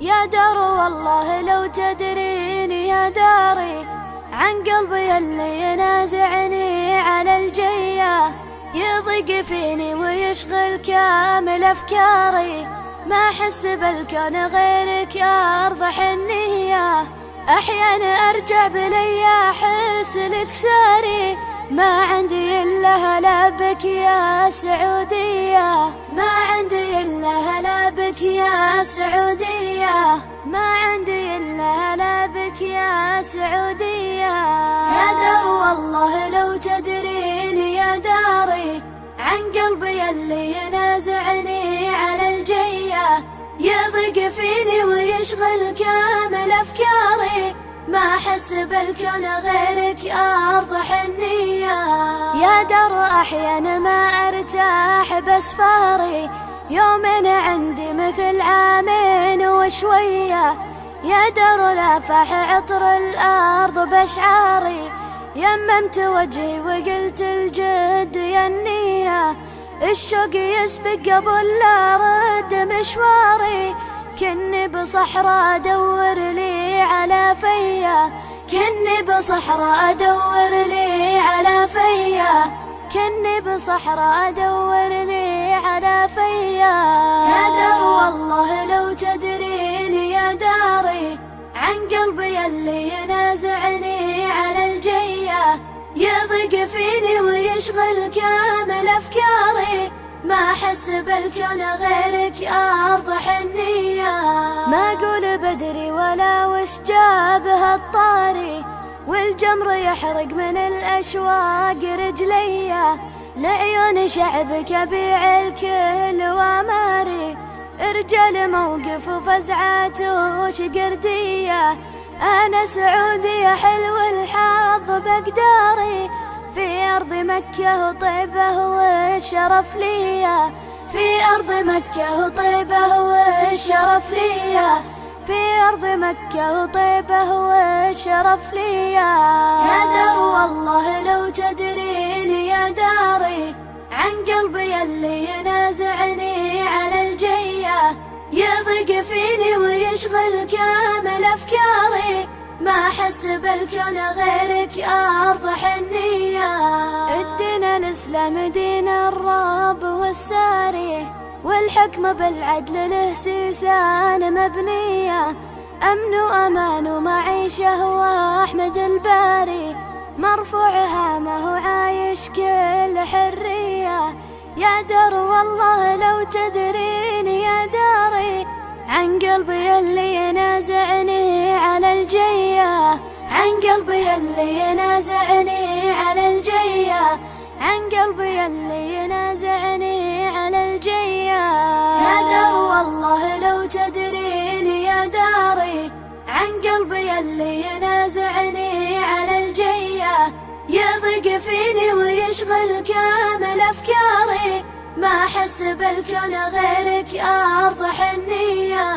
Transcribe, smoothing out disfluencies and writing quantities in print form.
يا دار والله لو تدريني يا داري عن قلبي اللي ينازعني على الجية، يضيق فيني ويشغل كامل أفكاري، ما أحس بالكون غيرك يا أرض حنية. أحيانا أرجع بلي أحس لك ساري، ما عندي إلا هلا بك يا سعودية، ما عندي إلا هلا بك يا سعودية، ما عندي إلا هلا بك يا سعودية. يا دار والله لو تدريني يا داري عن قلبي اللي ينازعني على الجية، يضيق فيني ويشغل كامل أفكاري، ما أحس بالكون غيرك يا أرض حنية. يا دار أحيانا ما أرتاح بأسفاري، يومين عندي مثل عامين وشوية، يا دار لافح عطر الأرض بأشعاري، يممت وجهي وقلت الجد يا النية، الشوق يسبق قبل لا أرد مشواري، كني بصحراء أدور لي على فيا، كني بصحراء أدور لي على فيا، كني بصحراء أدور لي على فيا. يا دار والله لو تدريني يا داري عن قلبي اللي ينازعني على الجية، يضيق فيني ويشغل كامل أفكاري، ما أحس بالكون غيرك يا أرض حنية. ما أقول بدري ولا وش جابها الطاري، والجمر يحرق من الأشواق رجليا، لعيون شعبك أبيع الكل وأماري، رجال موقف وفزعاته شقردية، أنا سعودي حلو الحظ بقداري، في أرض مكة وطيبة والشرف ليا، في أرض مكة وطيبة والشرف ليا، في أرض مكة وطيبة والشرف ليا. يا دار والله لو تدريني يا داري عن قلبي اللي ينازعني على الجية، يضيق فيني ويشغل كامل أفكاري، ما أحس بالكون غيرك يا أرض حنية. الدين الإسلام دين الرب والساري، والحكم بالعدل له سيسان مبنية، أمن وأمان ومعيشة وأحمد الباري، مرفوع هامه وعايش كل حرية. يا دار والله لو تدريني يا داري عن قلبي اللي ينازعني على الجية، عن قلبي اللي ينازعني على الجية، عن قلبي اللي ينازعني على الجية. يا دار والله لو تدريني يا داري عن قلبي اللي ينازعني على الجية، يضيق فيني ويشغل كامل أفكاري، ما أحس بالكون غيرك يا أرض حنية.